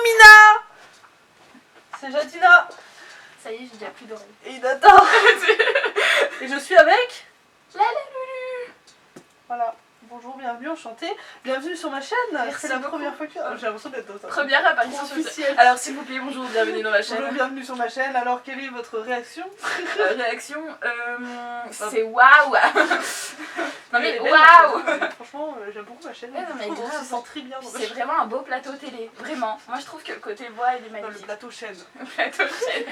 Mina. C'est Jatina. Ça y est, j'ai déjà plus d'oreilles. Et Nathan. Et je suis avec La Lulu. Voilà. Bonjour, bienvenue, enchantée. Bienvenue sur ma chaîne. Merci C'est la beaucoup. première fois que... Oh, j'ai l'impression d'être dans ça. Première apparition sur Officielle. Alors s'il vous plaît, bonjour, bienvenue dans ma chaîne. Bonjour, bienvenue sur ma chaîne. Alors, quelle est votre réaction? Réaction, c'est waouh. Non mais Elle est belle, waouh. ma chaîne. Franchement, j'aime beaucoup ma chaîne. Ouais, non, mais Je trouve qu'on grave. se sent très bien dans ma C'est chaîne. vraiment un beau plateau télé, vraiment. Moi je trouve que le côté voix il est Dans le magnifique. plateau chaîne. Le plateau chaîne.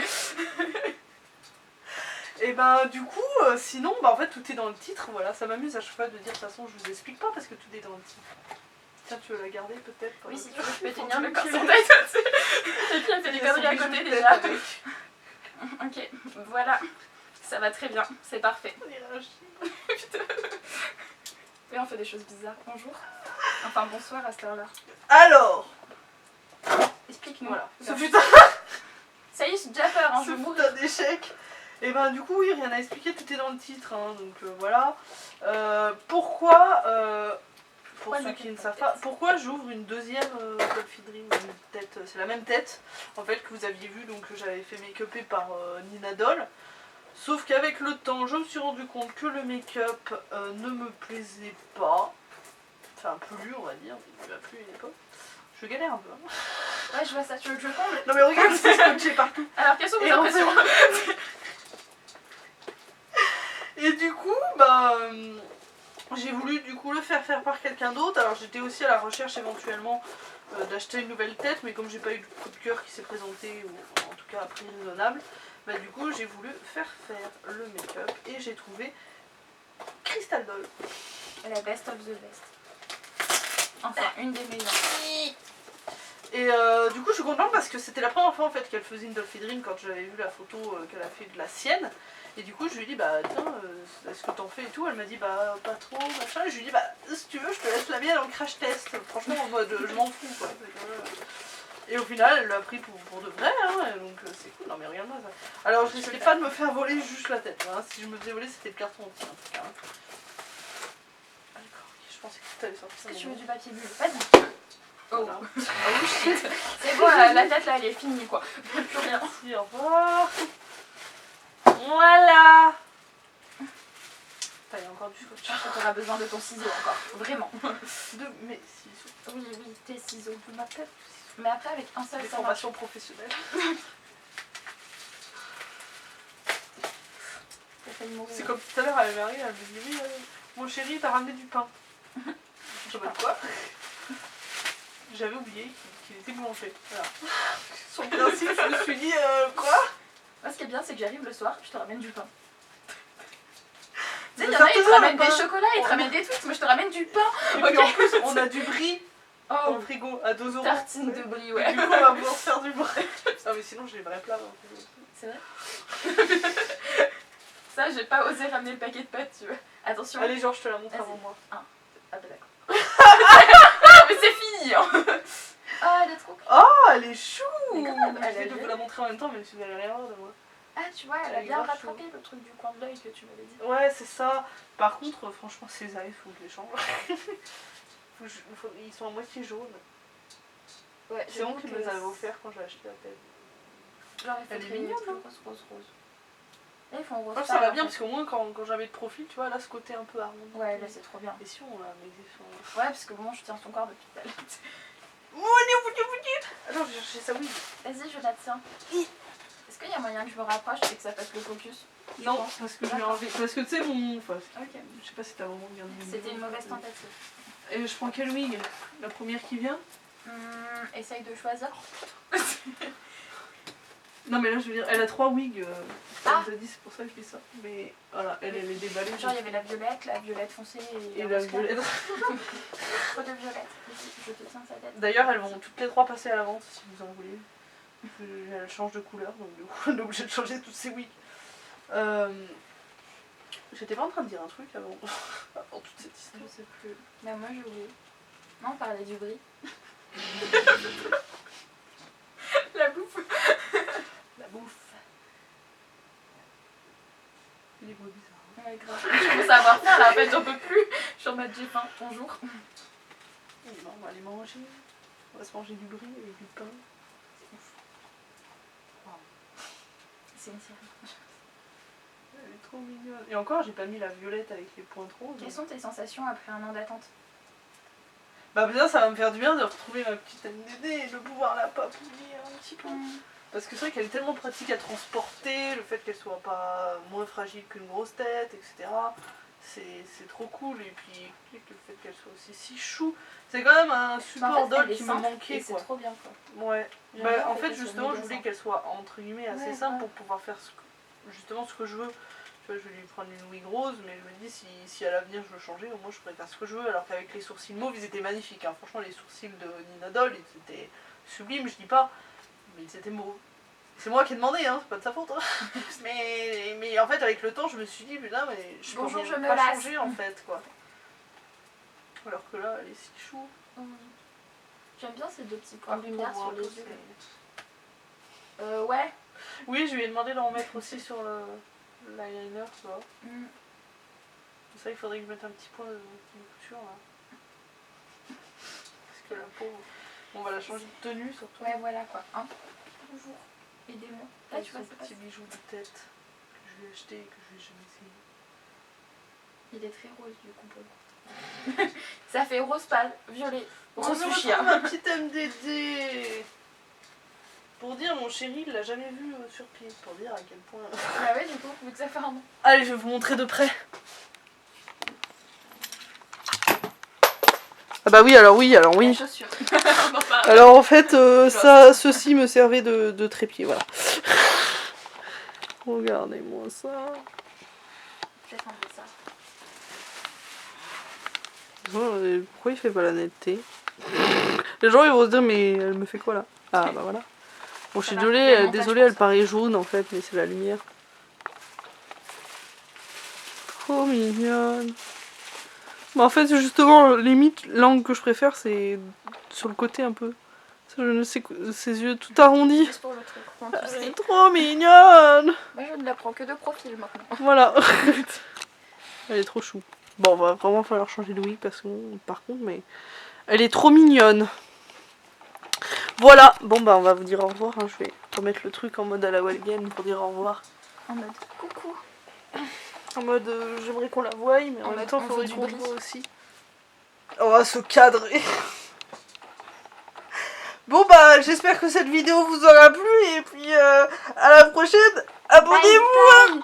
Et ben du coup, sinon, bah en fait tout est dans le titre, voilà, ça m'amuse à chaque fois de dire de toute façon je vous explique pas parce que tout est dans le titre. Tiens, tu veux la garder peut-être? Oui, si tu veux, je peux Faut tenir le que corps tu sans le- tête aussi. Et puis elle fait des conneries à côté déjà. Ok, voilà. Ça va très bien, c'est parfait. On ira un chien. Putain. Oui, on fait des choses bizarres. Bonjour. Enfin, bonsoir à cette heure-là. Alors, Explique-nous. voilà, ce Non. putain, Ça y est, j'ai déjà peur, hein, je ce vais mourir. putain d'échec. Et ben du coup oui, rien à expliquer, tout est dans le titre, hein, donc voilà. Pourquoi, pour Pourquoi ceux le qui ne make-up savent tête pas, pourquoi j'ouvre une deuxième Dolphy Dream, une tête, c'est la même tête en fait que vous aviez vu, donc que j'avais fait make-upper par Nina Doll. Sauf qu'avec le temps, je me suis rendu compte que le make-up ne me plaisait pas. Enfin, plus, on va dire, il ne m'a plus à l'époque. Je galère un peu. Hein. Ouais, je vois ça, tu veux que je comble? Non mais regarde, c'est scotché partout. Alors, quelles sont vos Et en impressions? Et du coup, bah, j'ai voulu du coup le faire par quelqu'un d'autre. Alors j'étais aussi à la recherche éventuellement d'acheter une nouvelle tête, mais comme j'ai pas eu de coup de cœur qui s'est présenté, ou en tout cas à prix raisonnable, bah du coup j'ai voulu faire le make-up et j'ai trouvé Crystal Doll. La best of the best. Enfin, une des meilleures. Et du coup je suis contente parce que c'était la première fois en fait qu'elle faisait une Dolphy Dream quand j'avais vu la photo qu'elle a fait de la sienne. Et du coup je lui ai dit bah tiens est-ce que t'en fais et tout, elle m'a dit bah pas trop machin, et je lui ai dit bah si tu veux je te laisse la mienne en crash test, franchement en mode je m'en fous quoi. Et au final elle l'a pris pour de vrai hein, et donc c'est cool, non mais regarde-moi ça. Alors je risquais pas de me faire voler juste la tête, hein. Si je me faisais voler c'était le carton entier en tout cas. Ah, d'accord, je pensais que tu allais sortir ça. Est-ce que tu veux du papier bulle? Vas-y. Oh. Voilà. Oh shit. C'est bon, la tête là elle est finie quoi. Plus rien. Merci, au revoir. Voilà. Putain, il y a encore du scotch. T'auras besoin de ton ciseau encore, vraiment. De mes ciseaux. Oui, oui, tes ciseaux. De ma tête. Mais après avec un seul Des ça marche. formations professionnelles. Ça fait mourir. C'est comme tout à l'heure, elle m'est arrivée, elle me dit oui, mon chéri, t'as ramené du pain. Je sais pas quoi. J'avais oublié qu'il était boulanger. Voilà. Sur le principe, je me suis dit quoi. Moi, ce qui est bien, c'est que j'arrive le soir, je te ramène du pain. Tu sais, De il y en a, ils te artisan, ramènent le des pain. chocolats, ils te ramènent des trucs, moi je te ramène du pain. Et puis Ok. en plus, on a du brie dans Oh, le frigo à 2 €. tartine de brie, Et ouais. du coup, on va pouvoir faire du brie. Non, mais sinon, j'ai les vrais plats dans le frigo. C'est vrai. Ça, j'ai pas osé ramener le paquet de pâtes, tu vois. Attention. Allez, genre, je te la montre Vas-y. avant moi. Ah bah d'accord. Ah, mais c'est fini hein. Ah, elle est trop... Oh, elle est chou. Mais grave, elle J'essaie est de vous la montrer en même temps, même si vous n'allez rien voir de moi. Ah, tu vois, elle a Elle est bien grave rattrapé le truc du coin de l'œil que tu m'avais dit. Ouais, c'est ça. Par contre, franchement, ces ailes, il faut que je les change. Ils sont à moitié jaunes. Ouais, C'est bon qu'ils me les avaient offerts quand j'ai acheté la tête. Genre, Elle est mignonne, hein. rose. Là, ils font rose. Ça va bien parce qu'au moins, quand j'avais de profil, tu vois, là, ce côté un peu arrondi. Ouais, là, c'est trop bien. Et si on la mettait sur. Ouais, parce que bon, je tiens son corps depuis tout à l'heure. Attends, j'ai cherché ça, oui. Vas-y, je la tiens. Est-ce qu'il y a moyen que je me rapproche et que ça fasse le focus? Non, parce que je l'ai enlevé. Parce que tu sais, mon. Enfin, Ok. je sais pas si t'as vraiment bien vu. C'était une mauvaise tentative. Et je prends quelle wig? La première qui vient? Essaye de choisir. Non, mais là, je veux dire, elle a 3 wigs. Ah. Elle nous a dit, c'est pour ça que je fais ça. Mais voilà, elle est déballée. Genre, il y avait la violette foncée et Et la la rose claire. violette. Trop de violette. Je te tiens sa tête. D'ailleurs, elles vont toutes les 3 passer à la vente si vous en voulez. Elle change de couleur, donc du coup, on est obligé de changer toutes ces wigs. J'étais pas en train de dire un truc avant, avant toute cette histoire. Je sais plus. Bah, moi, j'ai oublié. Non, on parlait du brie. La bouffe. La bouffe. Il est beau bizarre. Ouais, grave. Je commence à avoir faim là, en fait, j'en peux plus. Je suis en mode j'ai faim. Bonjour. On va aller manger. On va se manger du brie avec du pain. C'est une sirène. Elle est trop mignonne. Et encore, j'ai pas mis la violette avec les pointes roses. Quelles sont tes sensations après un an d'attente? Bah déjà, ça va me faire du bien de retrouver ma petite MDD et de pouvoir la papouiller un petit peu. Parce que c'est vrai qu'elle est tellement pratique à transporter, le fait qu'elle soit pas moins fragile qu'une grosse tête, etc. C'est trop cool. Et puis le fait qu'elle soit aussi si chou. C'est quand même un support doll qui me manquait, c'est trop bien quoi. Ouais. J'aime Bah, bien en le fait, qu'elle soit justement, je méga voulais simple. qu'elle soit entre guillemets assez Ouais, simple ouais. pour pouvoir faire justement ce que je veux. Tu vois, je vais lui prendre une wig rose, mais je me dis si à l'avenir je veux changer, au moins je pourrais faire ce que je veux. Alors qu'avec les sourcils mauves, ils étaient magnifiques. Hein. Franchement, les sourcils de Nina Doll, ils étaient sublimes, je dis pas, mais ils étaient mauves. C'est moi qui ai demandé, hein, c'est pas de sa faute. Hein. mais en fait, avec le temps, je me suis dit, putain, mais je peux Bonjour, je me pas lasse. changer en fait, quoi. Alors que là, elle est si chou. J'aime bien ces deux petits points de Par lumière contre, sur les c'est- yeux. Ouais. Oui, je lui ai demandé d'en mettre aussi sur l'eyeliner, tu vois. C'est ça, il faudrait que je mette un petit point de couture là. Parce que la peau, on va la changer de tenue surtout. Ouais, voilà quoi. Hein. Bonjour. Aidez-moi. Là, Avec tu vois, son c'est pas petit bijou de tête que je lui ai acheté et que je lui ai jamais essayé. Il est très rose du coup pour le coup. Ça fait rose pâle, violet, On rose me retrouve fuchsia. un petit MDD. Pour dire, mon chéri, il l'a jamais vu sur pied. Pour dire à quel point. Bah ouais, du coup, vu que ça fait un an. Allez, je vais vous montrer de près. Ah bah oui, alors oui. Les chaussures. On en parle. Alors en fait, ceci me servait de trépied, voilà. Regardez-moi ça. Peut-être enlever ça. Pourquoi il fait pas la netteté? Les gens ils vont se dire mais elle me fait quoi là? Ah bah voilà. Bon, je suis Ça va, il y a le montage désolée, pour elle ça. paraît jaune en fait, mais c'est la lumière. Trop mignonne. Bah en fait justement, limite, l'angle que je préfère c'est sur le côté un peu. Ça, je ne sais quoi, ses yeux tout arrondis. Juste pour le truc. Quand tu Elle sais. est trop mignonne. Moi, je ne la prends que de profil maintenant. Voilà. Elle est trop chou. Bon, va vraiment falloir changer de wig parce que par contre, mais elle est trop mignonne. Voilà. Bon bah on va vous dire au revoir. Hein. Je vais remettre le truc en mode à la Walgen pour dire au revoir. En mode coucou. En mode j'aimerais qu'on la voie, mais en En même mode, temps on faudrait veut du qu'on le bris. voie aussi. On va se cadrer. Bon bah j'espère que cette vidéo vous aura plu et puis à la prochaine. Abonnez-vous. Bye, bye.